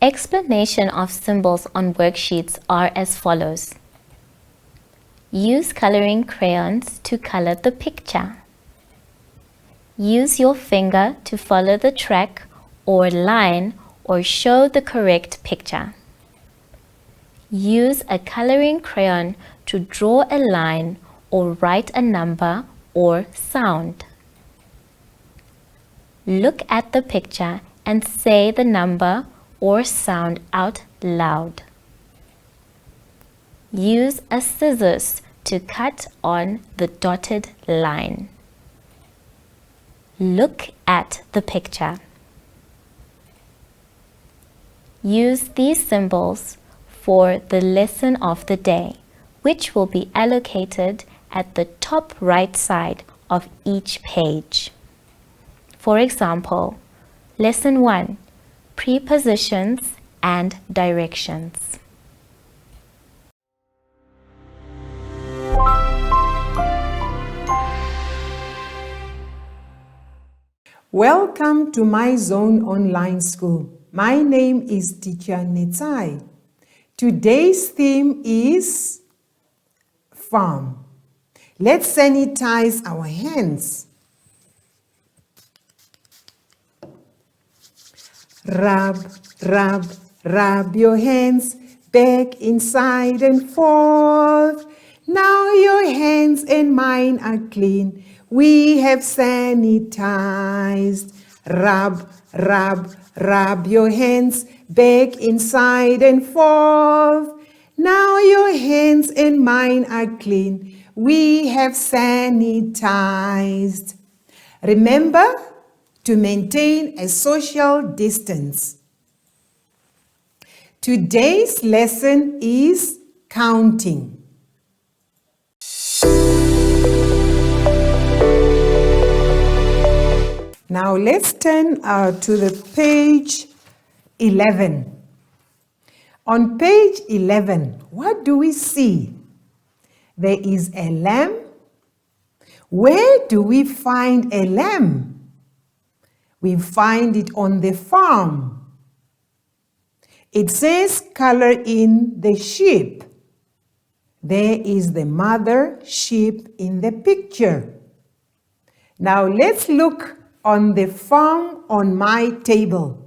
Explanation of symbols on worksheets are as follows. Use coloring crayons to color the picture. Use your finger to follow the track or line or show the correct picture. Use a coloring crayon to draw a line or write a number or sound. Look at the picture and say the number or sound out loud. Use a scissors to cut on the dotted line. Look at the picture. Use these symbols for the lesson of the day, which will be allocated at the top right side of each page. For example, Lesson 1, Prepositions and Directions. Welcome to My Zone Online School. My name is Teacher Netsai. Today's theme is farm. Let's sanitize our hands. Rub, rub, rub your hands back inside and forth. Now your hands and mine are clean. We have sanitized. Rub, rub, rub your hands back inside and forth. Now your hands and mine are clean. We have sanitized. Remember to maintain a social distance. Today's lesson is counting. Now let's turn to the page 11. On page 11, what do we see? There is a lamb. Where do we find a lamb? We find it on the farm. It says color in the sheep. There is the mother sheep in the picture. Now let's look on the farm on my table.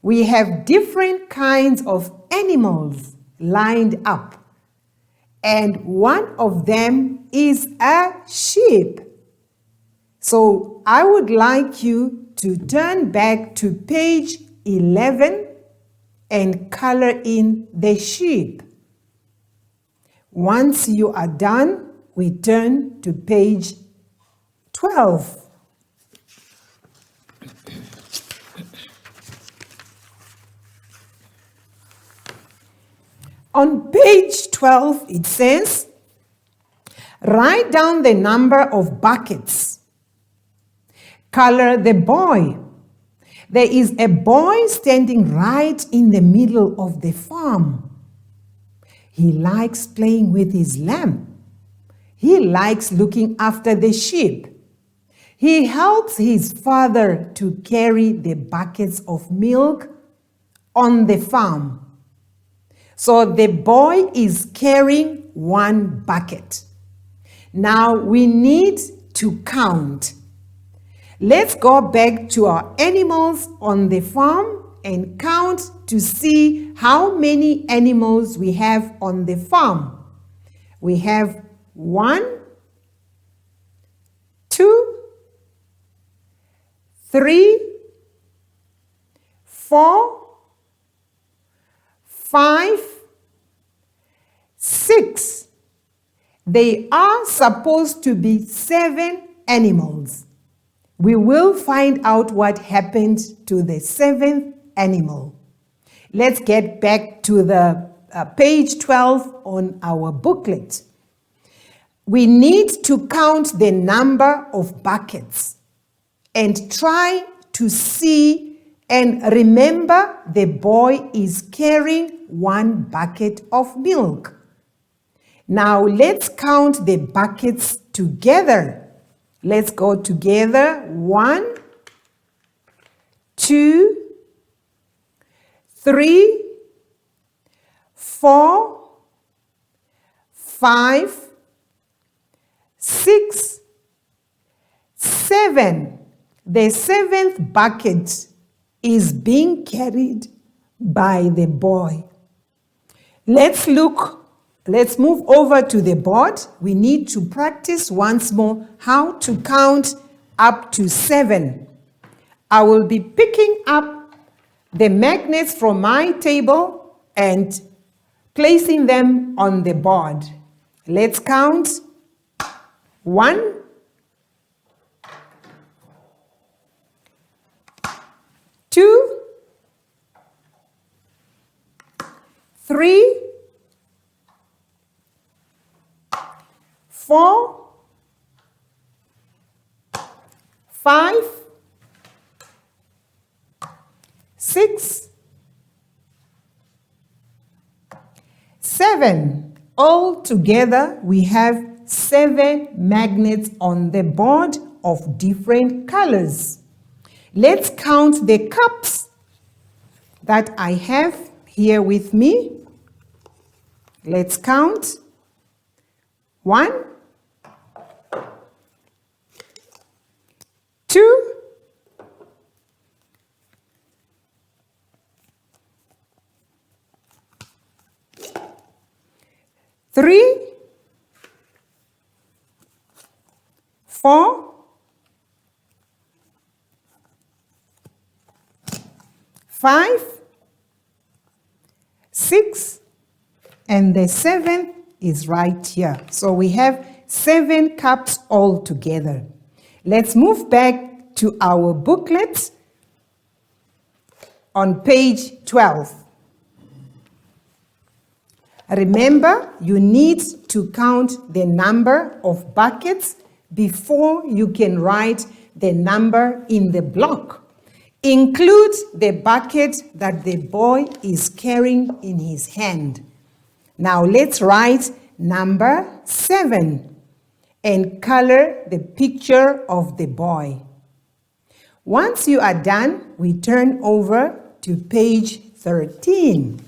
We have different kinds of animals lined up, and one of them is a sheep. So I would like you to turn back to page 11 and color in the sheep. Once you are done, we turn to page 12. On page 12, it says, write down the number of buckets. Color the boy. There is a boy standing right in the middle of the farm. He likes playing with his lamb. He likes looking after the sheep. He helps his father to carry the buckets of milk on the farm. So the boy is carrying one bucket. Now we need to count. Let's go back to our animals on the farm and count to see how many animals we have on the farm. We have 1, 2, 3, 4, 5, 6. They are supposed to be 7 animals. We will find out what happened to the 7th animal. Let's get back to the page 12 on our booklet. We need to count the number of buckets and try to see and remember the boy is carrying one bucket of milk. Now let's count the buckets together. Let's go together. 1, 2, 3, 4, 5, 6, 7. The 7th bucket is being carried by the boy. Let's move over to the board. We need to practice once more how to count up to 7. I will be picking up the magnets from my table and placing them on the board. Let's count. 1, 2, 3, 4, 5, 6, 7. All together, we have 7 magnets on the board of different colors. Let's count the cups that I have here with me. Let's count. 1, 2, 3, 4, 5, 6, and the 7th is right here. So we have 7 cups all together. Let's move back to our booklet on page 12. Remember, you need to count the number of buckets before you can write the number in the block. Include the bucket that the boy is carrying in his hand. Now let's write number 7 and color the picture of the boy. Once you are done, we turn over to page 13.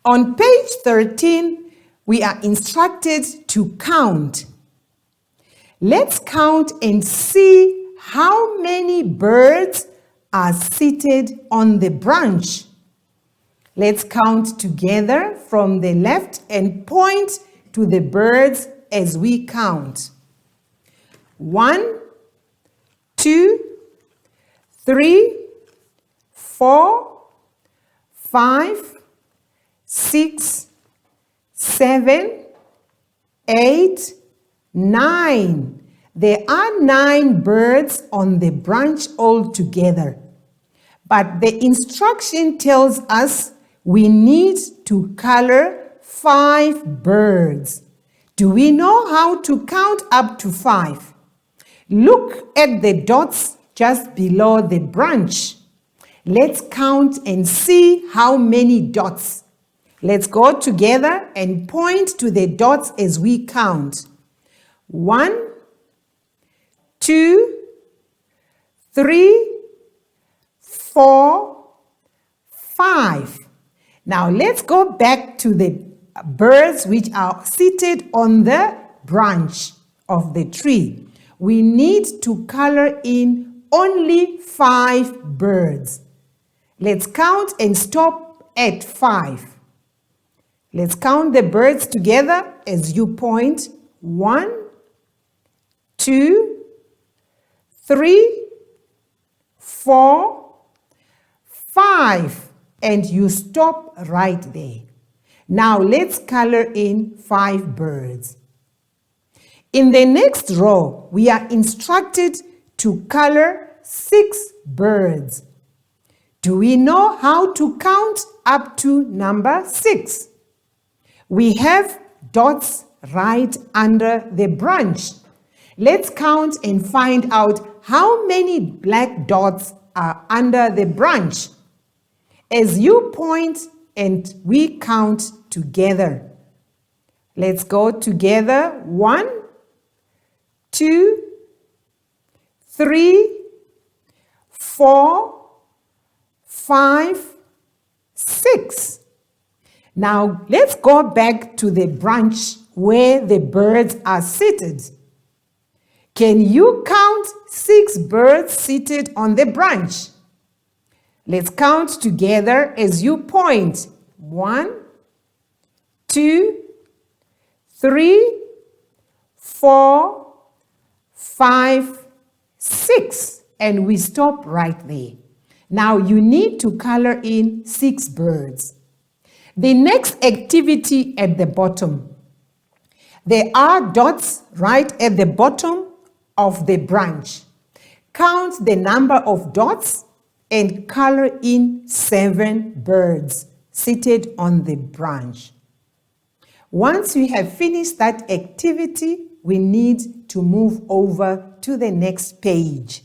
On page 13, we are instructed to count. Let's count and see how many birds are seated on the branch. Let's count together from the left and point to the birds as we count. 1, 2, 3, 4, 5, 6, 7, 8, 9. There are 9 birds on the branch altogether. But the instruction tells us we need to color 5 birds. Do we know how to count up to 5? Look at the dots just below the branch. Let's count and see how many dots. Let's go together and point to the dots as we count. 1, 2, 3, 4, 5. Now let's go back to the birds which are seated on the branch of the tree. We need to color in only 5 birds. Let's count and stop at 5. Let's count the birds together as you point. 1, 2, 3, 4, 5. And you stop right there. Now let's color in 5 birds. In the next row, we are instructed to color 6 birds. Do we know how to count up to number 6? We have dots right under the branch. Let's count and find out how many black dots are under the branch. As you point and we count together. Let's go together. 1, 2, 3, 4, 5, 6. Now, let's go back to the branch where the birds are seated. Can you count 6 birds seated on the branch? Let's count together as you point. 1, 2, 3, 4, 5, 6. And we stop right there. Now you need to color in 6 birds. The next activity at the bottom. There are dots right at the bottom of the branch. Count the number of dots and color in 7 birds seated on the branch. Once we have finished that activity, we need to move over to the next page.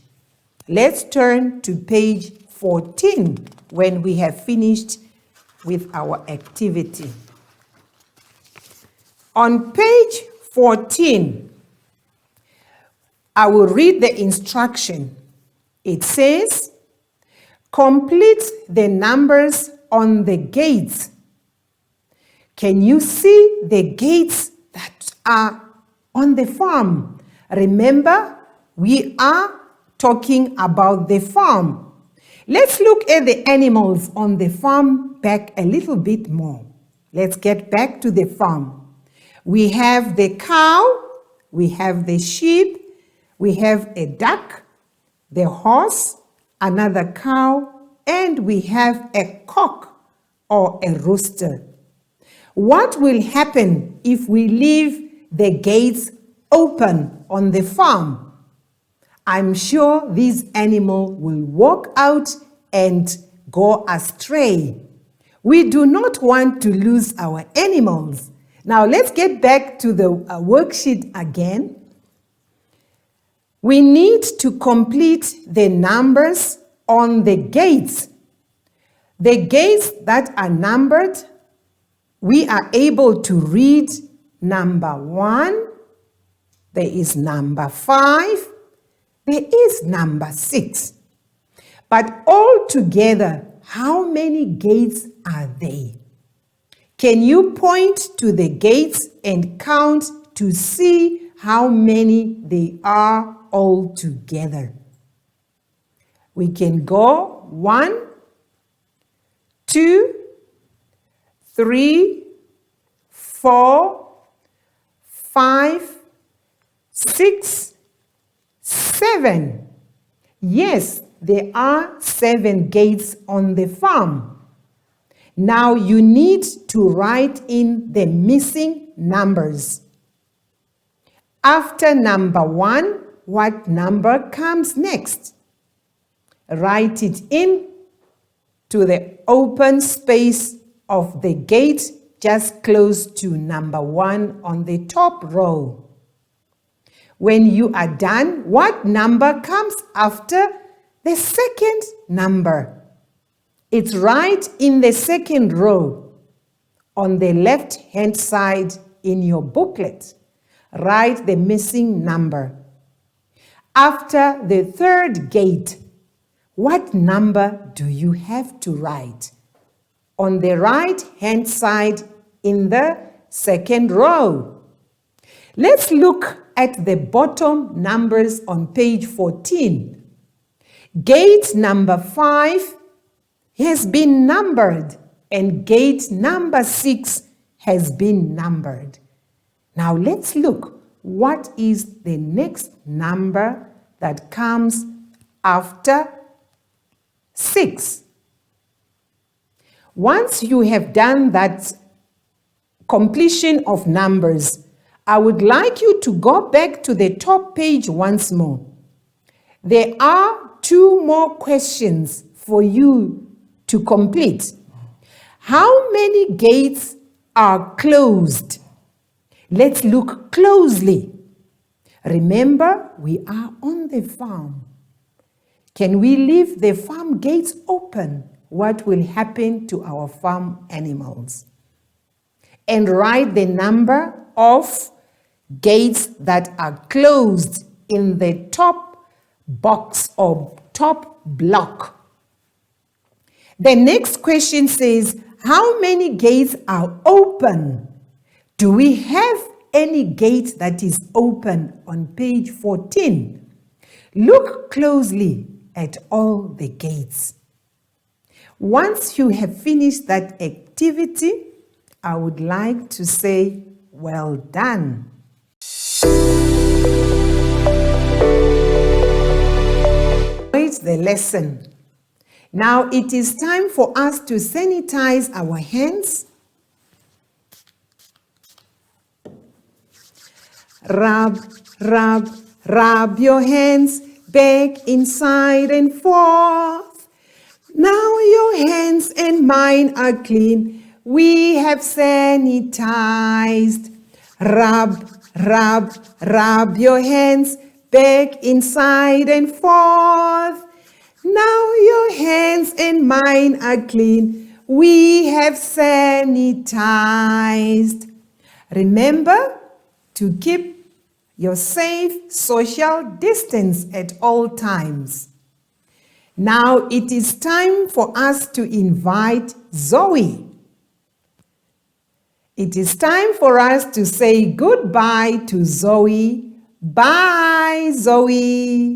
Let's turn to page 14 when we have finished with our activity. On page 14, I will read the instruction. It says, complete the numbers on the gates. Can you see the gates that are on the farm? Remember, we are talking about the farm. Let's look at the animals on the farm back a little bit more. Let's get back to the farm. We have the cow, we have the sheep, we have a duck, the horse, another cow, and we have a cock or a rooster. What will happen if we leave the gates open on the farm? I'm sure these animals will walk out and go astray. We do not want to lose our animals. Now let's get back to the worksheet again. We need to complete the numbers on the gates. The gates that are numbered, we are able to read number 1, there is number 5, there is number 6. But all together, how many gates are there? Can you point to the gates and count to see how many they are all together? We can go 1, 2, 3, 4, 5, 6, 7. Yes, there are 7 gates on the farm. Now you need to write in the missing numbers. After number 1, what number comes next? Write it in to the open space of the gate just close to number 1 on the top row. When you are done, what number comes after the second number? It's right in the second row on the left-hand side in your booklet. Write the missing number. After the third gate, what number do you have to write? On the right-hand side in the second row. Let's look at the bottom numbers on page 14. Gate number 5 has been numbered and gate number 6 has been numbered. Now let's look. What is the next number that comes after 6? Once you have done that completion of numbers, I would like you to go back to the top page once more. There are 2 more questions for you to complete. How many gates are closed? Let's look closely. Remember, we are on the farm. Can we leave the farm gates open? What will happen to our farm animals? And write the number of gates that are closed in the top box or top block. The next question says, how many gates are open? Do we have any gate that is open on page 14? Look closely at all the gates. Once you have finished that activity, I would like to say, well done. It's the lesson. Now it is time for us to sanitize our hands. Rub, rub, rub your hands back, inside and forth. Now your hands and mine are clean. We have sanitized. Rub, rub, rub your hands back, inside and forth. Now your hands and mine are clean. We have sanitized. Remember to keep your safe social distance at all times. Now it is time for us to invite Zoe. It is time for us to say goodbye to Zoe. Bye, Zoe.